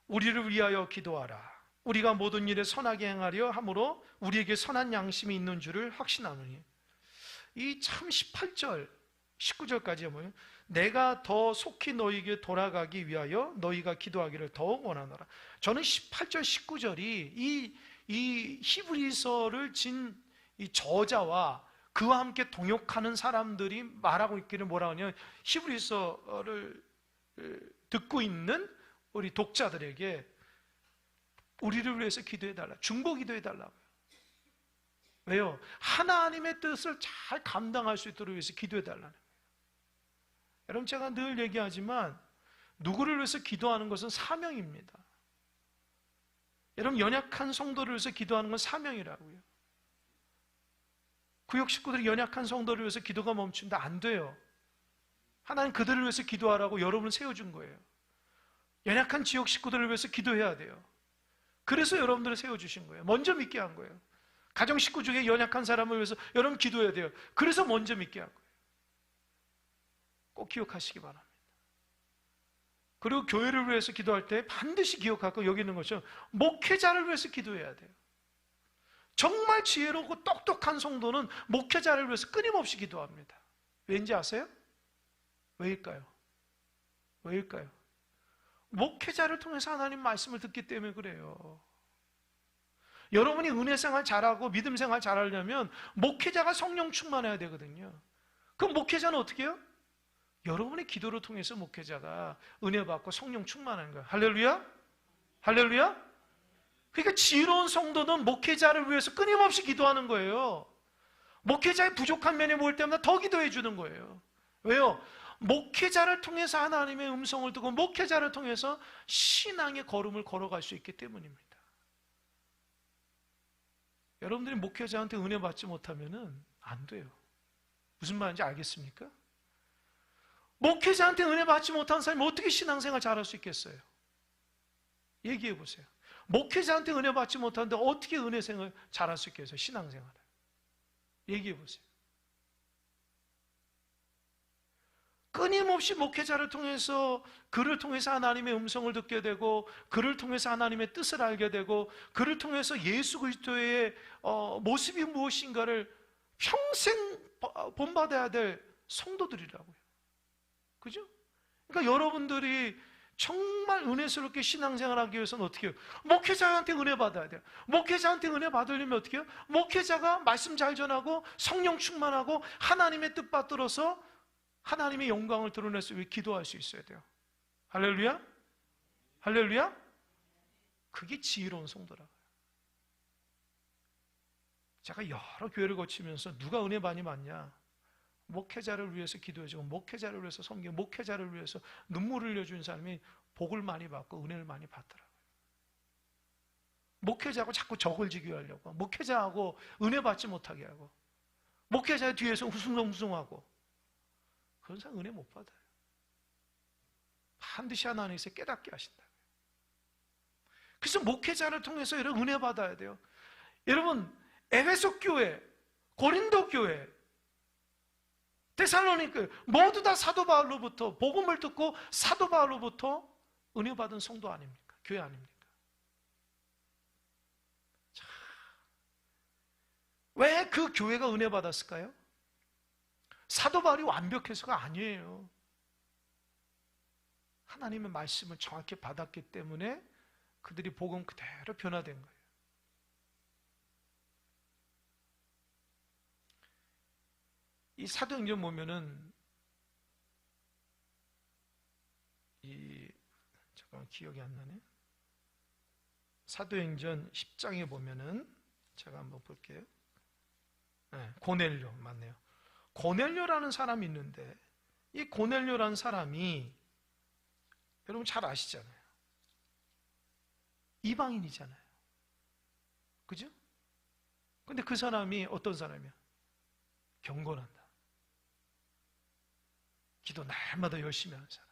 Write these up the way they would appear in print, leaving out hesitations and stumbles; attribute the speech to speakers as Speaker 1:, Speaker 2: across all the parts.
Speaker 1: 우리를 위하여 기도하라. 우리가 모든 일에 선하게 행하려 함으로 우리에게 선한 양심이 있는 줄을 확신하노니. 이 참 18절 19절까지 보면 내가 더 속히 너희에게 돌아가기 위하여 너희가 기도하기를 더욱 원하노라. 저는 18절 19절이 이 히브리서를 진 이 저자와 그와 함께 동역하는 사람들이 말하고 있기를 뭐라 하냐면, 히브리서를 듣고 있는 우리 독자들에게 우리를 위해서 기도해달라, 중보 기도해달라고요. 왜요? 하나님의 뜻을 잘 감당할 수 있도록 위해서 기도해달라는 거예요. 여러분, 제가 늘 얘기하지만 누구를 위해서 기도하는 것은 사명입니다. 여러분, 연약한 성도를 위해서 기도하는 건 사명이라고요. 구역 식구들이 연약한 성도를 위해서 기도가 멈춘다, 안 돼요. 하나님 그들을 위해서 기도하라고 여러분을 세워준 거예요. 연약한 지역 식구들을 위해서 기도해야 돼요. 그래서 여러분들을 세워주신 거예요. 먼저 믿게 한 거예요. 가정 식구 중에 연약한 사람을 위해서 여러분 기도해야 돼요. 그래서 먼저 믿게 한 거예요. 꼭 기억하시기 바랍니다. 그리고 교회를 위해서 기도할 때 반드시 기억하고 여기는 것은 목회자를 위해서 기도해야 돼요. 정말 지혜롭고 똑똑한 성도는 목회자를 위해서 끊임없이 기도합니다. 왠지 아세요? 왜일까요? 왜일까요? 목회자를 통해서 하나님 말씀을 듣기 때문에 그래요. 여러분이 은혜 생활 잘하고 믿음 생활 잘하려면 목회자가 성령 충만해야 되거든요. 그럼 목회자는 어떻게 해요? 여러분의 기도를 통해서 목회자가 은혜 받고 성령 충만한 거예요. 할렐루야? 할렐루야? 그러니까 지혜로운 성도는 목회자를 위해서 끊임없이 기도하는 거예요. 목회자의 부족한 면이 보일 때마다 더 기도해 주는 거예요. 왜요? 목회자를 통해서 하나님의 음성을 듣고 목회자를 통해서 신앙의 걸음을 걸어갈 수 있기 때문입니다. 여러분들이 목회자한테 은혜 받지 못하면 안 돼요. 무슨 말인지 알겠습니까? 목회자한테 은혜 받지 못한 사람이 어떻게 신앙생활 잘할 수 있겠어요? 얘기해 보세요. 목회자한테 은혜 받지 못하는데 어떻게 은혜생활 잘할 수 있겠어요? 신앙생활을. 얘기해 보세요. 끊임없이 목회자를 통해서, 그를 통해서 하나님의 음성을 듣게 되고, 그를 통해서 하나님의 뜻을 알게 되고, 그를 통해서 예수 그리스도의 모습이 무엇인가를 평생 본받아야 될 성도들이라고요. 그죠? 그러니까 여러분들이 정말 은혜스럽게 신앙생활하기 위해서는 어떻게 해요? 목회자한테 은혜 받아야 돼요. 목회자한테 은혜 받으려면 어떻게 해요? 목회자가 말씀 잘 전하고 성령 충만하고 하나님의 뜻 받들어서 하나님의 영광을 드러낼 수 있게 기도할 수 있어야 돼요. 할렐루야? 할렐루야? 그게 지혜로운 성도라고요. 제가 여러 교회를 거치면서 누가 은혜 많이 받냐? 목회자를 위해서 기도해주고 목회자를 위해서 섬기고 목회자를 위해서 눈물을 흘려준 사람이 복을 많이 받고 은혜를 많이 받더라고요. 목회자하고 자꾸 적을 지게 하려고, 목회자하고 은혜 받지 못하게 하고, 목회자의 뒤에서 후숭후숭하고, 그런 사람 은혜 못 받아요. 반드시 하나님께서 깨닫게 하신다고요. 그래서 목회자를 통해서 여러분 은혜 받아야 돼요. 여러분, 에베소 교회, 고린도 교회, 데살로니가 모두 다 사도 바울로부터 복음을 듣고 사도 바울로부터 은혜 받은 성도 아닙니까? 교회 아닙니까? 왜 그 교회가 은혜 받았을까요? 사도 바울이 완벽해서가 아니에요. 하나님의 말씀을 정확히 받았기 때문에 그들이 복음 그대로 변화된 거예요. 이 사도행전 보면은 잠깐 기억이 안 나네. 사도행전 10장에 보면은 제가 한번 볼게요. 네, 고넬료 맞네요. 고넬료라는 사람이 있는데 이 고넬료라는 사람이 여러분 잘 아시잖아요. 이방인이잖아요. 그죠? 근데 그 사람이 어떤 사람이야? 경건한다. 기도 날마다 열심히 하는 사람.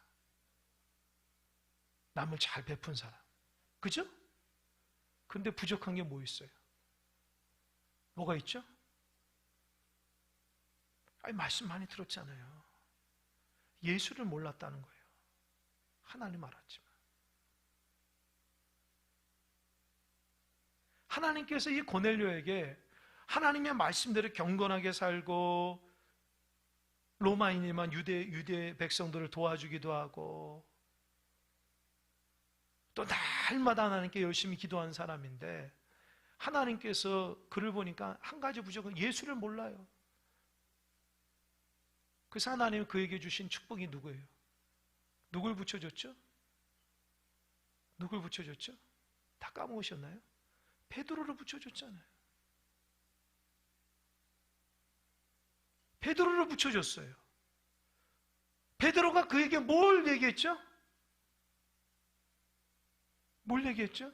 Speaker 1: 남을 잘 베푼 사람. 그죠? 근데 부족한 게 뭐 있어요? 뭐가 있죠? 아니, 말씀 많이 들었잖아요. 예수를 몰랐다는 거예요. 하나님 알았지만. 하나님께서 이 고넬료에게 하나님의 말씀대로 경건하게 살고 로마인이만 유대 백성들을 도와주기도 하고 또 날마다 하나님께 열심히 기도한 사람인데 하나님께서 그를 보니까 한 가지 부족은 예수를 몰라요. 그래서 하나님이 그에게 주신 축복이 누구예요? 누굴 붙여줬죠? 누굴 붙여줬죠? 다 까먹으셨나요? 베드로를 붙여줬잖아요. 베드로를 붙여줬어요. 베드로가 그에게 뭘 얘기했죠? 뭘 얘기했죠?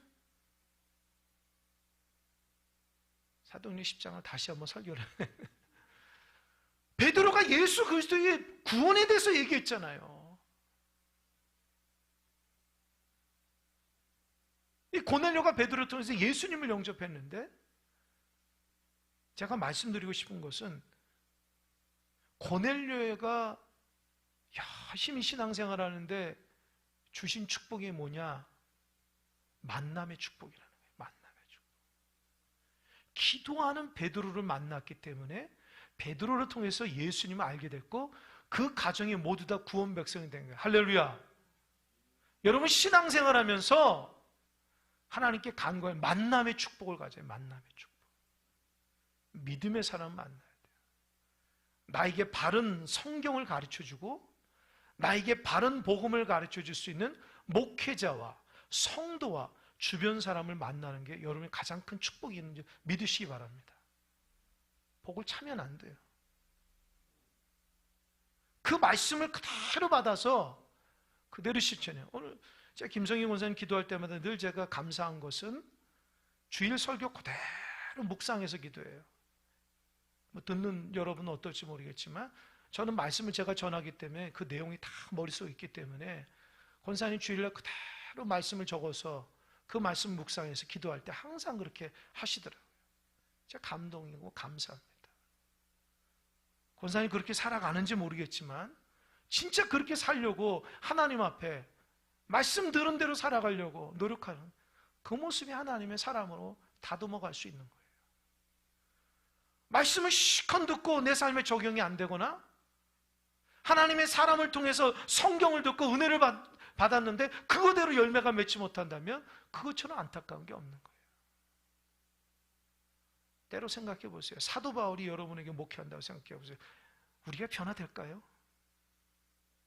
Speaker 1: 사도행전 10장을 다시 한번 설교를 베드로가 예수 그리스도의 구원에 대해서 얘기했잖아요. 이 고넬료가 베드로를 통해서 예수님을 영접했는데 제가 말씀드리고 싶은 것은 고넬료가 열심히 신앙생활 하는데 주신 축복이 뭐냐? 만남의 축복이라는 거예요. 만남의 축복. 기도하는 베드로를 만났기 때문에 베드로를 통해서 예수님을 알게 됐고 그 가정이 모두 다 구원 백성이 된 거예요. 할렐루야. 여러분 신앙생활 하면서 하나님께 간구해 만남의 축복을 가져요. 만남의 축복. 믿음의 사람을 만나야 돼요. 나에게 바른 성경을 가르쳐주고 나에게 바른 복음을 가르쳐줄 수 있는 목회자와 성도와 주변 사람을 만나는 게 여러분의 가장 큰 축복이 있는지 믿으시기 바랍니다. 복을 차면 안 돼요. 그 말씀을 그대로 받아서 그대로 실천해요. 오늘 제가 김성희 권사님 기도할 때마다 늘 제가 감사한 것은 주일 설교 그대로 묵상해서 기도해요. 뭐 듣는 여러분은 어떨지 모르겠지만 저는 말씀을 제가 전하기 때문에 그 내용이 다 머릿속에 있기 때문에 권사님 주일날 그대로 말씀을 적어서 그 말씀 묵상해서 기도할 때 항상 그렇게 하시더라고요. 제가 감동이고 감사합니다. 권사님 그렇게 살아가는지 모르겠지만 진짜 그렇게 살려고 하나님 앞에 말씀 들은 대로 살아가려고 노력하는 그 모습이 하나님의 사람으로 다듬어 갈 수 있는 거예요. 말씀을 시컨 듣고 내 삶에 적용이 안 되거나 하나님의 사람을 통해서 성경을 듣고 은혜를 받았는데 그거대로 열매가 맺지 못한다면 그것처럼 안타까운 게 없는 거예요. 때로 생각해 보세요. 사도 바울이 여러분에게 목회한다고 생각해 보세요. 우리가 변화될까요?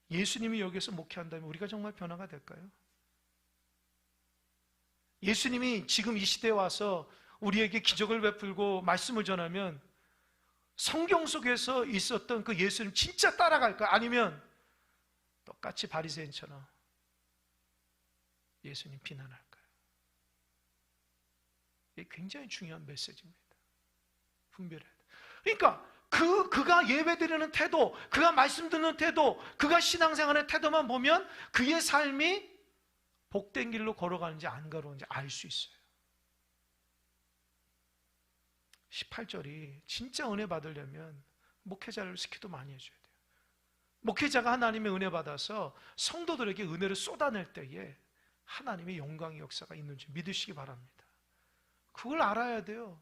Speaker 1: 예수님이 여기서 목회한다면 우리가 정말 변화가 될까요? 예수님이 지금 이 시대에 와서 우리에게 기적을 베풀고 말씀을 전하면 성경 속에서 있었던 그 예수님 진짜 따라갈까요? 아니면 똑같이 바리새인처럼 예수님 비난할까요? 이게 굉장히 중요한 메시지입니다. 분별해야 돼. 그러니까 그가 예배드리는 태도, 그가 말씀 듣는 태도, 그가 신앙생활의 태도만 보면 그의 삶이 복된 길로 걸어가는지 안 걸어가는지 알 수 있어요. 18절이 진짜 은혜 받으려면 목회자를 기도 많이 해줘야 돼요. 목회자가 하나님의 은혜 받아서 성도들에게 은혜를 쏟아낼 때에 하나님의 영광의 역사가 있는지 믿으시기 바랍니다. 그걸 알아야 돼요.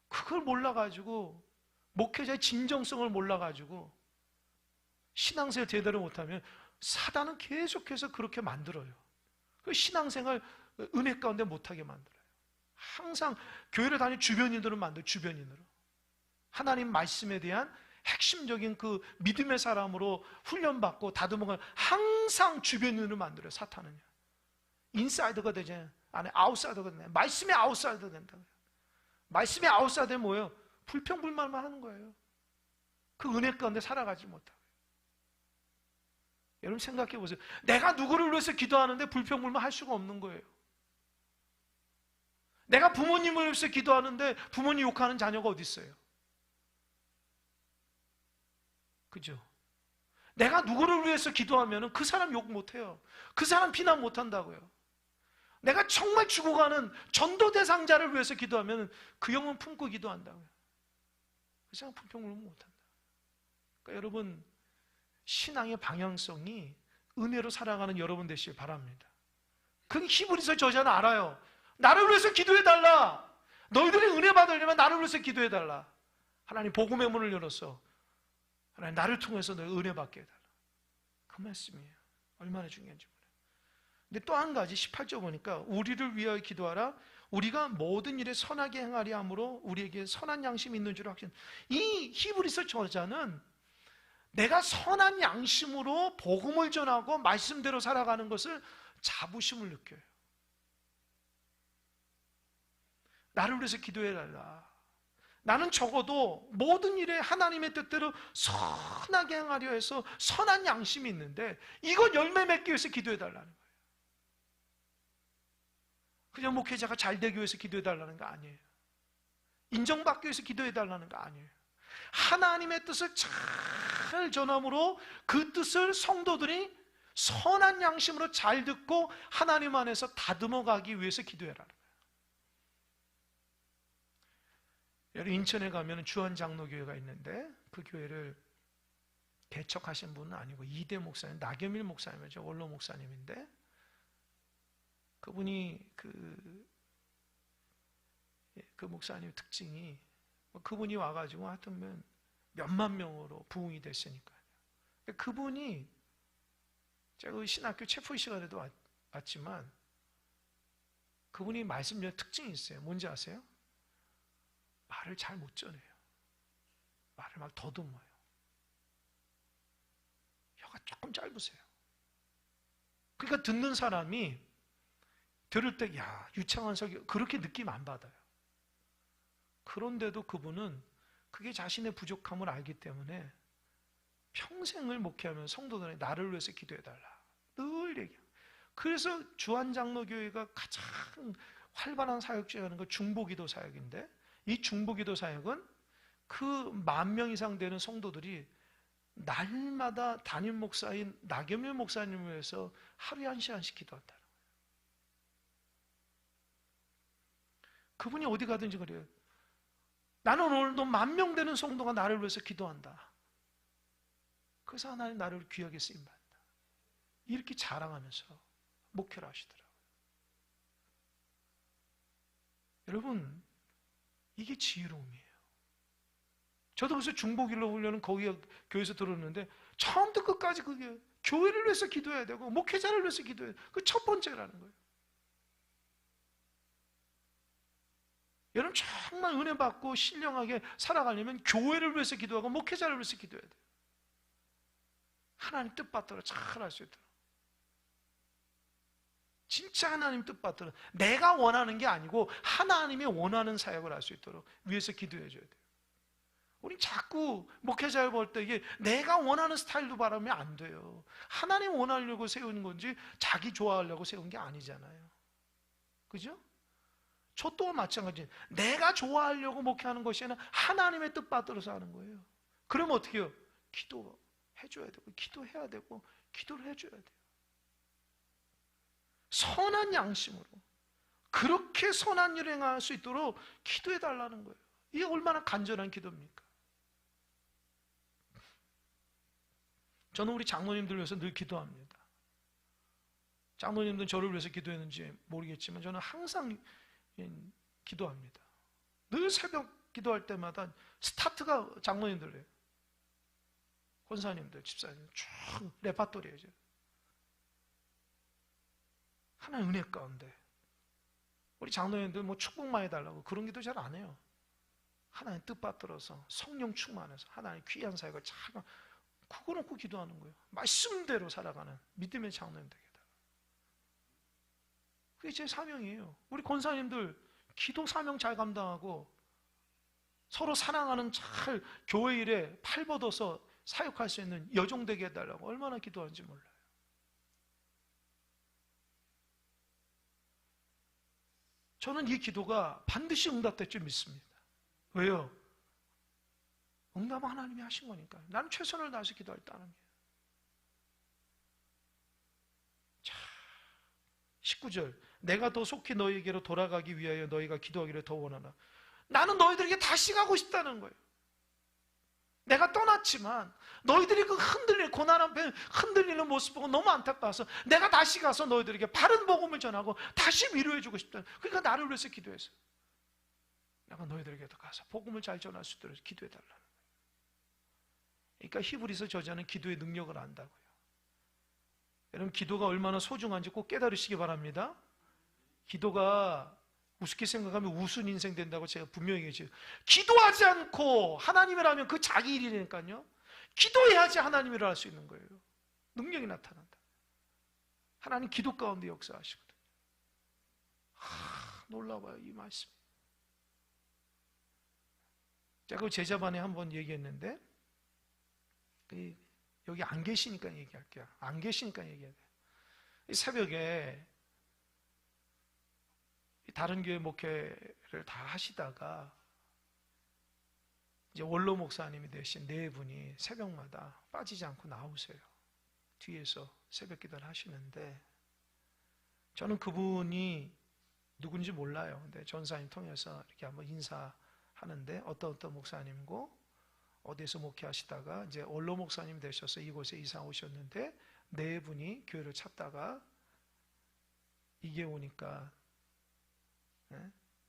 Speaker 1: 그걸 몰라가지고 목회자의 진정성을 몰라가지고 신앙생활 제대로 못하면 사단은 계속해서 그렇게 만들어요. 그 신앙생활 은혜 가운데 못하게 만들어요. 항상 교회를 다니는 주변인들을 만들어요. 주변인으로 하나님 말씀에 대한 핵심적인 그 믿음의 사람으로 훈련받고 다듬어가는 항상 주변인으로 만들어요. 사탄은요. 인사이더가 되지 안에 아웃사이더가 되네. 말씀의 아웃사이더가 된다고요. 말씀의 아웃사이더는 뭐예요? 불평불만만 하는 거예요. 그 은혜 가운데 살아가지 못하고. 여러분 생각해 보세요. 내가 누구를 위해서 기도하는데 불평불만 할 수가 없는 거예요. 내가 부모님을 위해서 기도하는데 부모님 욕하는 자녀가 어디 있어요? 그죠? 내가 누구를 위해서 기도하면 그 사람 욕 못해요. 그 사람 비난 못한다고요. 내가 정말 죽어가는 전도 대상자를 위해서 기도하면 그 영혼 품고 기도한다고요. 그 사람 불평불만 못한다. 그러니까 여러분 신앙의 방향성이 은혜로 살아가는 여러분 되시길 바랍니다. 그 히브리서 저자는 알아요. 나를 위해서 기도해달라. 너희들이 은혜 받으려면 나를 위해서 기도해달라. 하나님 복음의 문을 열었어. 하나님 나를 통해서 너희 은혜 받게 해달라. 그 말씀이에요. 얼마나 중요한지 몰라요. 근데 또 한 가지 18절 보니까 우리를 위하여 기도하라. 우리가 모든 일에 선하게 행하려 함으로 우리에게 선한 양심이 있는 줄 확신. 이 히브리서 저자는 내가 선한 양심으로 복음을 전하고 말씀대로 살아가는 것을 자부심을 느껴요. 나를 위해서 기도해달라. 나는 적어도 모든 일에 하나님의 뜻대로 선하게 행하려 해서 선한 양심이 있는데 이건 열매 맺기 위해서 기도해달라는 거예요. 그냥 목회자가 잘 되기 위해서 기도해달라는 거 아니에요. 인정받기 위해서 기도해달라는 거 아니에요. 하나님의 뜻을 잘 전함으로 그 뜻을 성도들이 선한 양심으로 잘 듣고 하나님 안에서 다듬어가기 위해서 기도해라는 거예요. 여러분 인천에 가면 주한장로교회가 있는데 그 교회를 개척하신 분은 아니고 이대 목사님, 나겸일 목사님이죠. 원로 목사님인데 그분이 그 목사님 특징이 그분이 와가지고 하여튼 몇만 명으로 부흥이 됐으니까요. 그분이 제가 신학교 체포 시간에도 왔지만 그분이 말씀드리는 특징이 있어요. 뭔지 아세요? 말을 잘 못 전해요. 말을 막 더듬어요. 혀가 조금 짧으세요. 그러니까 듣는 사람이 들을 때 야, 유창한 설교 그렇게 느낌 안 받아요. 그런데도 그분은 그게 자신의 부족함을 알기 때문에 평생을 목회하면 성도들이 나를 위해서 기도해달라 늘 얘기해요. 그래서 주한장로교회가 가장 활발한 사역 중에 하는 건 중보기도 사역인데 이 중보기도 사역은 그 10,000명 이상 되는 성도들이 날마다 담임 목사인 나겸일 목사님을 위해서 하루에 1시간씩 기도한다는 거예요. 그분이 어디 가든지 그래요. 나는 오늘도 10,000명 되는 성도가 나를 위해서 기도한다. 그래서 하나님 나를 귀하게 쓰임받는다. 이렇게 자랑하면서 목회를 하시더라고요. 여러분 이게 지혜로움이에요. 저도 그래서 중보기도 훈련은 거기 교회에서 들었는데 처음부터 끝까지 그게 교회를 위해서 기도해야 되고 목회자를 위해서 기도해야 돼요. 그 첫 번째라는 거예요. 여러분 정말 은혜 받고 신령하게 살아가려면 교회를 위해서 기도하고 목회자를 위해서 기도해야 돼요. 하나님 뜻받들어 잘 할 수 있도록. 진짜 하나님 뜻받들어 내가 원하는 게 아니고 하나님이 원하는 사역을 할 수 있도록 위해서 기도해 줘야 돼요. 우리 자꾸 목회자를 볼 때 이게 내가 원하는 스타일로 바라면 안 돼요. 하나님 원하려고 세운 건지 자기 좋아하려고 세운 게 아니잖아요. 그죠? 저 또한 마찬가지예요. 내가 좋아하려고 목회하는 것이 아니라 하나님의 뜻 받들어서 하는 거예요. 그러면 어떻게 해요? 기도해줘야 되고 기도해야 되고 기도를 해줘야 돼요. 선한 양심으로 그렇게 선한 일을 행할 수 있도록 기도해달라는 거예요. 이게 얼마나 간절한 기도입니까? 저는 우리 장로님들 위해서 늘 기도합니다. 장로님들은 저를 위해서 기도했는지 모르겠지만 저는 항상 기도합니다. 늘 새벽 기도할 때마다 스타트가 장로님들이에요. 권사님들, 집사님 쭉 레파토리예요. 하나님 은혜 가운데 우리 장로님들 뭐 축복만 해달라고 그런 기도 잘 안 해요. 하나님 뜻받들어서 성령 충만해서 하나님 귀한 사역을 잘 그거 놓고 기도하는 거예요. 말씀대로 살아가는 믿음의 장로님 되겠다. 그게 제 사명이에요. 우리 권사님들 기도 사명 잘 감당하고 서로 사랑하는 잘 교회 일에 팔 뻗어서 사역할 수 있는 여종 되게 해달라고 얼마나 기도하는지 몰라요. 저는 이 기도가 반드시 응답될 줄 믿습니다. 왜요? 응답은 하나님이 하신 거니까. 나는 최선을 다해서 기도할 따름이에요. 자, 19절. 내가 더 속히 너희에게로 돌아가기 위하여 너희가 기도하기를 더 원하나. 나는 너희들에게 다시 가고 싶다는 거예요. 내가 떠났지만 너희들이 그 흔들리는, 고난한 편 흔들리는 모습 보고 너무 안타까워서 내가 다시 가서 너희들에게 바른 복음을 전하고 다시 위로해주고 싶다. 그러니까 나를 위해서 기도해서 내가 너희들에게도 가서 복음을 잘 전할 수 있도록 기도해달라는 거예요. 그러니까 히브리서 저자는 기도의 능력을 안다고요. 여러분, 기도가 얼마나 소중한지 꼭 깨달으시기 바랍니다. 기도가 우습게 생각하면 우스운 인생 된다고 제가 분명히 얘기해요. 기도하지 않고 하나님을 하면 그 자기 일이니까요. 기도해야지 하나님을 할 수 있는 거예요. 능력이 나타난다. 하나님 기도 가운데 역사하시거든요. 놀라워요, 이 말씀. 제가 그 제자반에 한번 얘기했는데, 여기 안 계시니까 얘기할게요. 안 계시니까 얘기해야 돼요. 새벽에 다른 교회 목회를 다 하시다가 이제 원로 목사님이 되신 네 분이 새벽마다 빠지지 않고 나오세요. 뒤에서 새벽 기도를 하시는데, 저는 그분이 누군지 몰라요. 근데 전사님 통해서 이렇게 한번 인사하는데, 어떤 목사님이고 어디서 목회하시다가 이제 원로 목사님 되셔서 이곳에 이사 오셨는데, 네 분이 교회를 찾다가 이게 오니까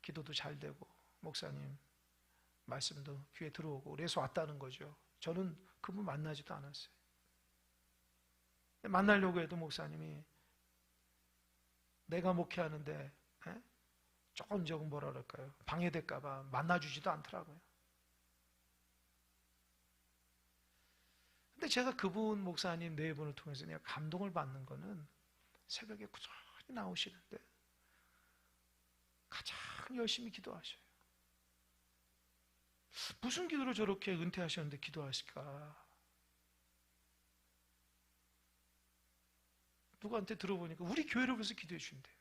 Speaker 1: 기도도 잘 되고 목사님 말씀도 귀에 들어오고 그래서 왔다는 거죠. 저는 그분 만나지도 않았어요. 만나려고 해도 목사님이 내가 목회하는데 조금 뭐라 그럴까요? 방해될까 봐 만나주지도 않더라고요. 근데 제가 그분 목사님 네 분을 통해서 내가 감동을 받는 거는, 새벽에 꾸준히 나오시는데 가장 열심히 기도하셔요. 무슨 기도로 저렇게 은퇴하셨는데 기도하실까? 누구한테 들어보니까 우리 교회를 위해서 기도해 주신대요.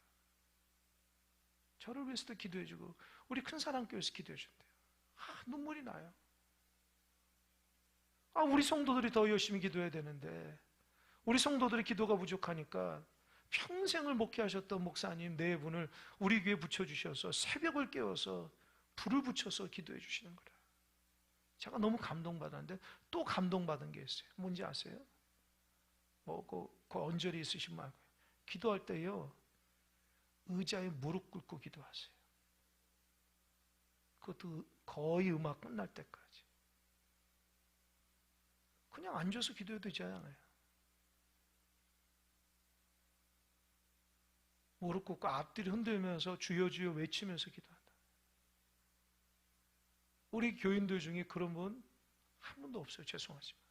Speaker 1: 저를 위해서도 기도해 주고 우리 큰 사랑교회에서 기도해 주신대요. 눈물이 나요. 우리 성도들이 더 열심히 기도해야 되는데, 우리 성도들의 기도가 부족하니까 평생을 목회하셨던 목사님 네 분을 우리 교회에 붙여주셔서 새벽을 깨워서 불을 붙여서 기도해 주시는 거라. 제가 너무 감동받았는데, 또 감동받은 게 있어요. 뭔지 아세요? 그 언저리 있으신 말고요. 기도할 때요, 의자에 무릎 꿇고 기도하세요. 그것도 거의 음악 끝날 때까지. 그냥 앉아서 기도해도 되지 않아요. 무릎 꿇고 앞뒤를 흔들면서 주여 주여 외치면서 기도한다. 우리 교인들 중에 그런 분 한 분도 없어요. 죄송하지만.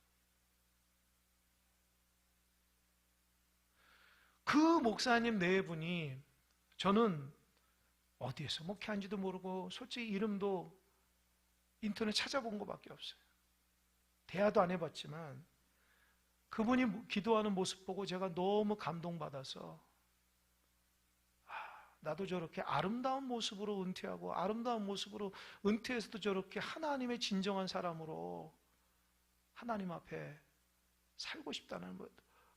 Speaker 1: 그 목사님 네 분이, 저는 어디에서 목회한지도 모르고 솔직히 이름도 인터넷 찾아본 것밖에 없어요. 대화도 안 해봤지만 그분이 기도하는 모습 보고 제가 너무 감동받아서, 나도 저렇게 아름다운 모습으로 은퇴하고 아름다운 모습으로 은퇴해서도 저렇게 하나님의 진정한 사람으로 하나님 앞에 살고 싶다는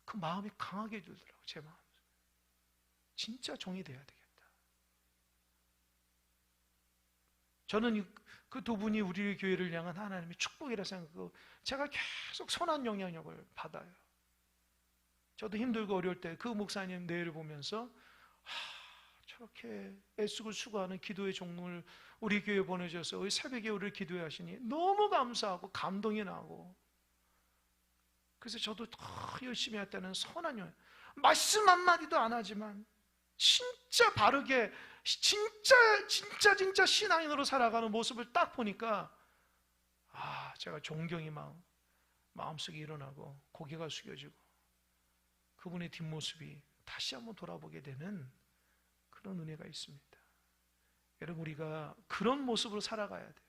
Speaker 1: 그 마음이 강하게 들더라고요. 제 마음. 진짜 종이 돼야 되겠다. 저는 그 두 분이 우리 교회를 향한 하나님의 축복이라 생각하고 제가 계속 선한 영향력을 받아요. 저도 힘들고 어려울 때 그 목사님 내를 보면서 저렇게 애쓰고 수고하는 기도의 종을 우리 교회에 보내줘서 우리 새벽에 우리를 기도해 하시니 너무 감사하고 감동이 나고, 그래서 저도 더 열심히 했다는 선한 영, 말씀 한마디도 안 하지만 진짜 바르게 진짜 신앙인으로 살아가는 모습을 딱 보니까 제가 존경이 마음속에 일어나고 고개가 숙여지고 그분의 뒷모습이 다시 한번 돌아보게 되는 그런 은혜가 있습니다. 여러분, 우리가 그런 모습으로 살아가야 돼요.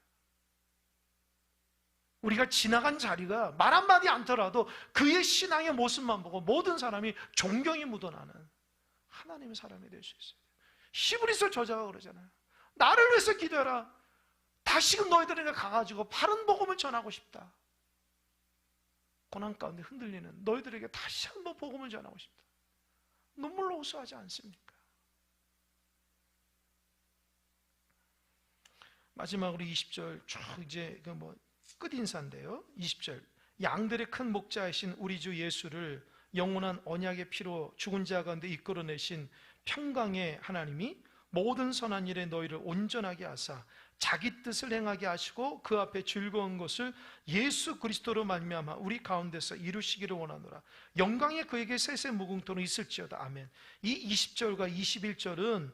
Speaker 1: 우리가 지나간 자리가 말 한마디 않더라도 그의 신앙의 모습만 보고 모든 사람이 존경이 묻어나는 하나님의 사람이 될 수 있어요. 히브리서 저자가 그러잖아요. 나를 위해서 기도해라. 다시금 너희들에게 가가지고 바른 복음을 전하고 싶다. 고난 가운데 흔들리는 너희들에게 다시 한번 복음을 전하고 싶다. 눈물로 호소하지 않습니까? 마지막으로 20절 쭉 이제 끝인사인데요. 20절. 양들의 큰 목자이신 우리 주 예수를 영원한 언약의 피로 죽은 자 가운데 이끌어내신 평강의 하나님이 모든 선한 일에 너희를 온전하게 하사 자기 뜻을 행하게 하시고 그 앞에 즐거운 것을 예수 그리스도로 말미암아 우리 가운데서 이루시기를 원하노라. 영광이 그에게 세세 무궁토록 있을지어다. 아멘. 이 20절과 21절은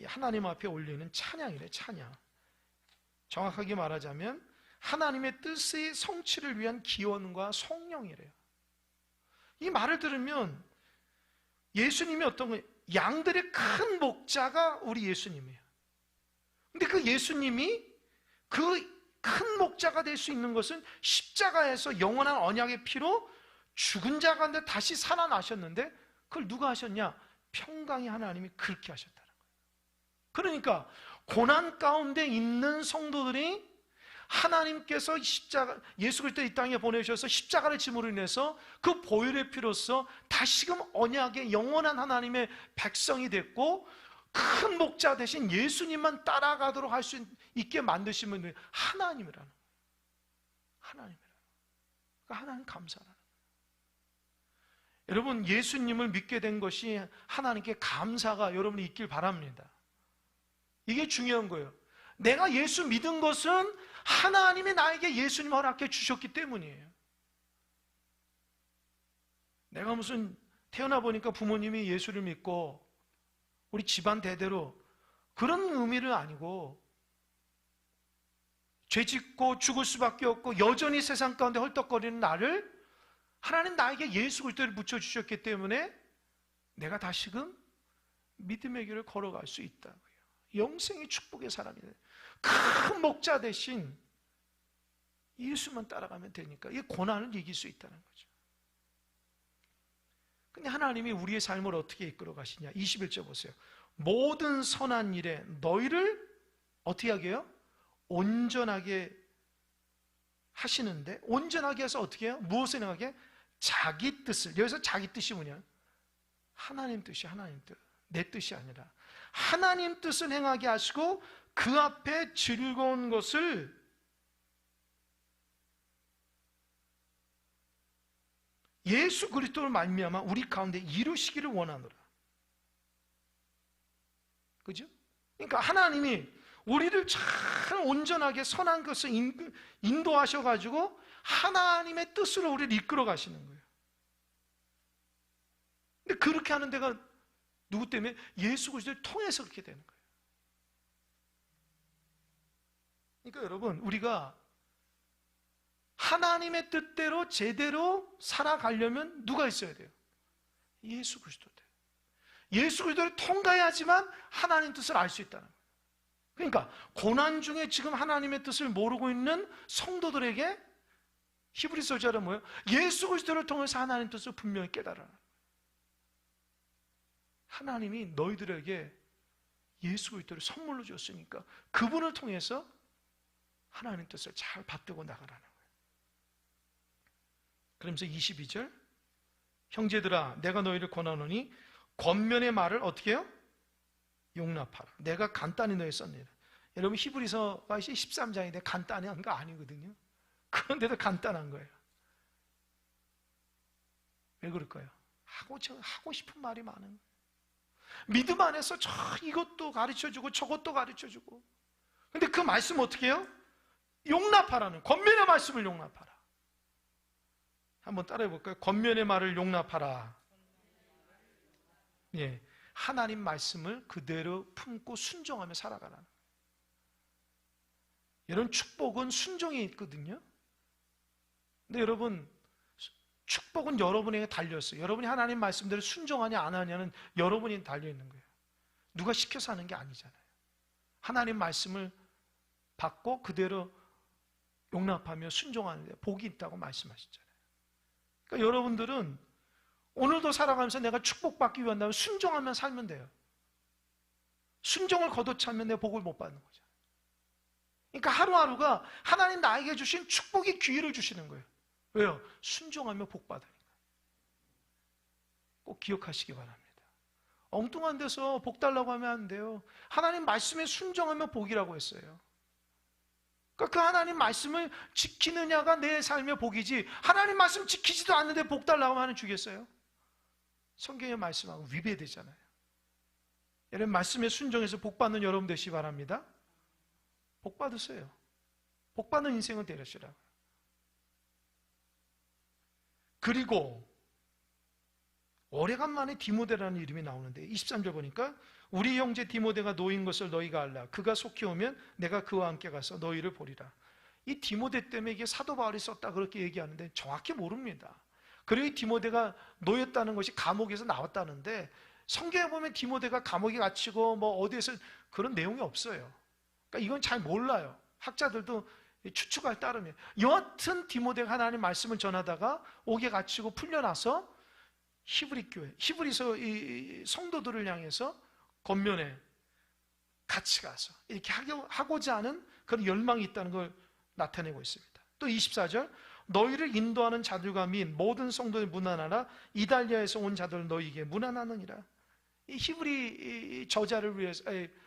Speaker 1: 하나님 앞에 올리는 찬양이래. 찬양. 정확하게 말하자면 하나님의 뜻의 성취를 위한 기원과 성령이래요. 이 말을 들으면 예수님이 어떤 거예요? 양들의 큰 목자가 우리 예수님이에요. 근데 그 예수님이 그 큰 목자가 될 수 있는 것은 십자가에서 영원한 언약의 피로 죽은 자 가운데 다시 살아나셨는데 그걸 누가 하셨냐? 평강의 하나님이 그렇게 하셨다는 거예요. 그러니까 고난 가운데 있는 성도들이 하나님께서 십자가, 예수 그리스도 이 땅에 보내주셔서 십자가를 짐으로 인해서 그 보혈의 피로써 다시금 언약의 영원한 하나님의 백성이 됐고 큰 목자 대신 예수님만 따라가도록 할 수 있게 만드신 분이 하나님이라는 거예요. 하나님이라는 거예요. 그러니까 하나님 감사라는 거예요. 여러분, 예수님을 믿게 된 것이 하나님께 감사가 여러분이 있길 바랍니다. 이게 중요한 거예요. 내가 예수 믿은 것은 하나님이 나에게 예수님 허락해 주셨기 때문이에요. 내가 무슨 태어나 보니까 부모님이 예수를 믿고 우리 집안 대대로 그런 의미는 아니고 죄짓고 죽을 수밖에 없고 여전히 세상 가운데 헐떡거리는 나를 하나님 나에게 예수 그리스도를 붙여주셨기 때문에 내가 다시금 믿음의 길을 걸어갈 수 있다고요. 영생의 축복의 사람이 돼요. 큰 목자 대신 예수만 따라가면 되니까 이 고난을 이길 수 있다는 거죠. 근데 하나님이 우리의 삶을 어떻게 이끌어 가시냐? 21절 보세요. 모든 선한 일에 너희를 어떻게 하게 해요? 온전하게 하시는데, 온전하게 해서 어떻게 해요? 무엇을 행하게? 자기 뜻을. 여기서 자기 뜻이 뭐냐? 하나님 뜻이 하나님 뜻. 내 뜻이 아니라 하나님 뜻을 행하게 하시고 그 앞에 즐거운 것을 예수 그리스도를 말미암아 우리 가운데 이루시기를 원하노라. 그죠? 그러니까 하나님이 우리를 참 온전하게 선한 것을 인도하셔가지고 하나님의 뜻으로 우리를 이끌어 가시는 거예요. 근데 그렇게 하는 데가 누구 때문에? 예수 그리스도를 통해서 그렇게 되는 거예요. 그러니까 여러분, 우리가 하나님의 뜻대로 제대로 살아가려면 누가 있어야 돼요? 예수 그리스도 돼요. 예수 그리스도를 통과해야지만 하나님 뜻을 알 수 있다는 거예요. 그러니까 고난 중에 지금 하나님의 뜻을 모르고 있는 성도들에게 히브리서자는 뭐예요? 예수 그리스도를 통해서 하나님 뜻을 분명히 깨달아라. 하나님이 너희들에게 예수 그리스도를 선물로 줬으니까 그분을 통해서 하나님 뜻을 잘 받들고 나가라는 거예요. 그러면서 22절, 형제들아 내가 너희를 권하노니 권면의 말을 어떻게 해요? 용납하라. 내가 간단히 너희 썼느니라. 여러분, 히브리서가 13장인데 간단히 한 거 아니거든요. 그런데도 간단한 거예요. 왜 그럴까요? 하고 싶은 말이 많은 거예요. 믿음 안에서 이것도 가르쳐주고 저것도 가르쳐주고. 근데 그 말씀 어떻게 해요? 용납하라는, 권면의 말씀을 용납하라. 한번 따라해 볼까요? 권면의 말을 용납하라. 예, 하나님 말씀을 그대로 품고 순종하며 살아가라는 거예요. 이런 축복은 순종이 있거든요. 근데 여러분, 축복은 여러분에게 달려있어요. 여러분이 하나님 말씀대로 순종하냐 안 하냐는 여러분이 달려있는 거예요. 누가 시켜서 하는 게 아니잖아요. 하나님 말씀을 받고 그대로 용납하며 순종하는데 복이 있다고 말씀하셨잖아요. 그러니까 여러분들은 오늘도 살아가면서 내가 축복받기 위한다면 순종하면 살면 돼요. 순종을 거둬차면 내 복을 못 받는 거죠. 그러니까 하루하루가 하나님 나에게 주신 축복의 기회를 주시는 거예요. 왜요? 순종하며 복 받으니까. 꼭 기억하시기 바랍니다. 엉뚱한 데서 복 달라고 하면 안 돼요. 하나님 말씀에 순종하며 복이라고 했어요. 그러니까 그 하나님 말씀을 지키느냐가 내 삶의 복이지, 하나님 말씀 지키지도 않는데 복 달라고 하면 주겠어요? 성경의 말씀하고 위배되잖아요. 여러분, 말씀에 순종해서 복 받는 여러분 되시기 바랍니다. 복 받으세요. 복 받는 인생을 되시라고요. 그리고 오래간만에 디모데라는 이름이 나오는데 23절 보니까 우리 형제 디모데가 노인 것을 너희가 알라. 그가 속히 오면 내가 그와 함께 가서 너희를 보리라. 이 디모데 때문에 이게 사도 바울이 썼다 그렇게 얘기하는데 정확히 모릅니다. 그리고 이 디모데가 놓였다는 것이 감옥에서 나왔다는데 성경에 보면 디모데가 감옥에 갇히고 뭐 어디에서 그런 내용이 없어요. 그러니까 이건 잘 몰라요. 학자들도 추측할 따르면 여하튼 디모데가 하나님 말씀을 전하다가 옥에 갇히고 풀려나서 히브리 교회, 히브리서 이 성도들을 향해서 겉면에 같이 가서 이렇게 하고자 하는 그런 열망이 있다는 걸 나타내고 있습니다. 또 24절, 너희를 인도하는 자들과 및 모든 성도를 문안하라. 이달리아에서 온 자들을 너희에게 문안하느니라. 이 히브리 저자를 위해서,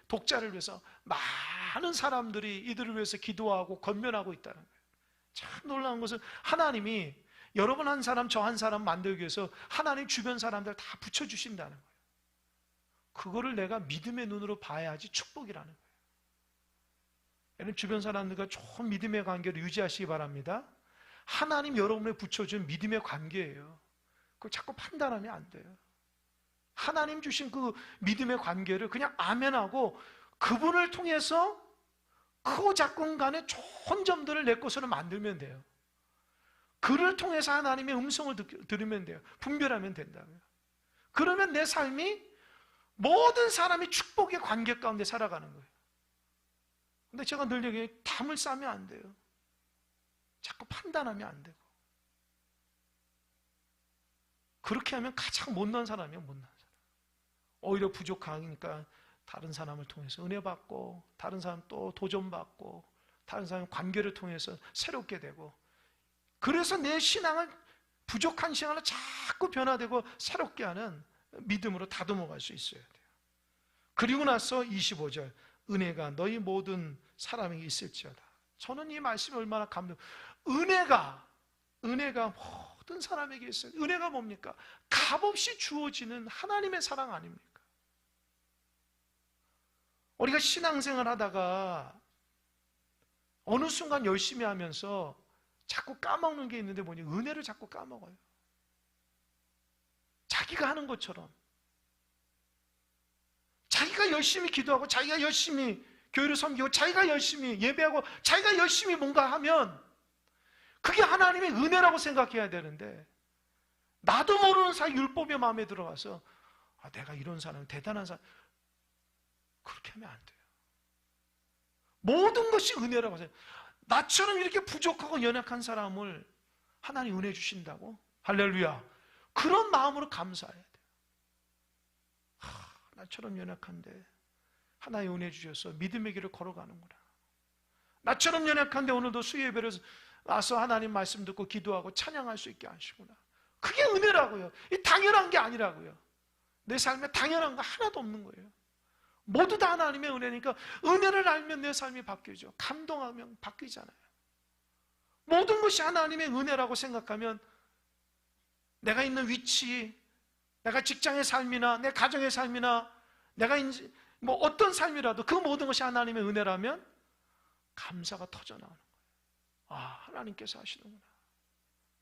Speaker 1: 독자를 위해서 많은 사람들이 이들을 위해서 기도하고 권면하고 있다는 거예요. 참 놀라운 것은 하나님이 여러분 한 사람, 저 한 사람 만들기 위해서 하나님 주변 사람들 다 붙여주신다는 거예요. 그거를 내가 믿음의 눈으로 봐야지 축복이라는 거예요. 여러분, 주변 사람들과 좋은 믿음의 관계를 유지하시기 바랍니다. 하나님 여러분에 붙여준 믿음의 관계예요. 그걸 자꾸 판단하면 안 돼요. 하나님 주신 그 믿음의 관계를 그냥 아멘하고 그분을 통해서 크고 작건 간에 좋은 점들을 내 것으로 만들면 돼요. 그를 통해서 하나님의 음성을 들으면 돼요. 분별하면 된다고요. 그러면 내 삶이 모든 사람이 축복의 관계 가운데 살아가는 거예요. 근데 제가 늘 얘기해요. 담을 싸면 안 돼요. 자꾸 판단하면 안 되고. 그렇게 하면 가장 못난 사람이에요. 못난 사람. 오히려 부족하니까 다른 사람을 통해서 은혜 받고, 다른 사람 또 도전 받고, 다른 사람 관계를 통해서 새롭게 되고, 그래서 내 신앙을, 부족한 신앙을 자꾸 변화되고 새롭게 하는 믿음으로 다듬어 갈 수 있어야 돼요. 그리고 나서 25절, 은혜가 너희 모든 사람에게 있을지어다. 저는 이 말씀이 얼마나 은혜가 모든 사람에게 있어요. 은혜가 뭡니까? 값없이 주어지는 하나님의 사랑 아닙니까? 우리가 신앙생활 하다가 어느 순간 열심히 하면서 자꾸 까먹는 게 있는데 뭐냐? 은혜를 자꾸 까먹어요. 자기가 하는 것처럼. 자기가 열심히 기도하고, 자기가 열심히 교회를 섬기고, 자기가 열심히 예배하고, 자기가 열심히 뭔가 하면 그게 하나님의 은혜라고 생각해야 되는데, 나도 모르는 사이 율법의 마음에 들어가서 내가 이런 사람, 대단한 사람, 그렇게 하면 안 돼요. 모든 것이 은혜라고 생각해요. 나처럼 이렇게 부족하고 연약한 사람을 하나님 은혜 주신다고? 할렐루야. 그런 마음으로 감사해야 돼요. 나처럼 연약한데 하나님 은혜 주셔서 믿음의 길을 걸어가는구나. 나처럼 연약한데 오늘도 수요예배를 와서 하나님 말씀 듣고 기도하고 찬양할 수 있게 하시구나. 그게 은혜라고요. 이 당연한 게 아니라고요. 내 삶에 당연한 거 하나도 없는 거예요. 모두 다 하나님의 은혜니까 은혜를 알면 내 삶이 바뀌죠. 감동하면 바뀌잖아요. 모든 것이 하나님의 은혜라고 생각하면 내가 있는 위치, 내가 직장의 삶이나 내 가정의 삶이나 내가 뭐 어떤 삶이라도 그 모든 것이 하나님의 은혜라면 감사가 터져나오는 거예요. 아, 하나님께서 하시는구나.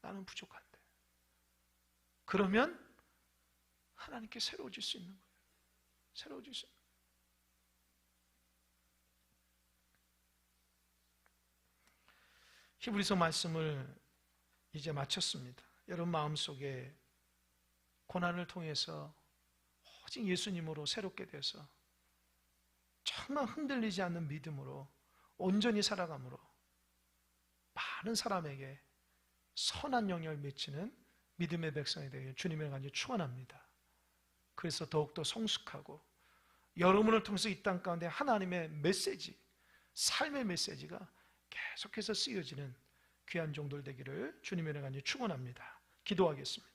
Speaker 1: 나는 부족한데. 그러면 하나님께 새로워질 수 있는 거예요. 새로워질 수 있는 거예요. 히브리서 말씀을 이제 마쳤습니다. 여러분 마음속에 고난을 통해서 오직 예수님으로 새롭게 돼서 정말 흔들리지 않는 믿음으로 온전히 살아감으로 많은 사람에게 선한 영향을 미치는 믿음의 백성이 되길 주님의 간절히 축원합니다. 그래서 더욱더 성숙하고 여러분을 통해서 이 땅 가운데 하나님의 메시지, 삶의 메시지가 계속해서 쓰여지는 귀한 종들 되기를 주님의 간절히 축원합니다. 기도하겠습니다.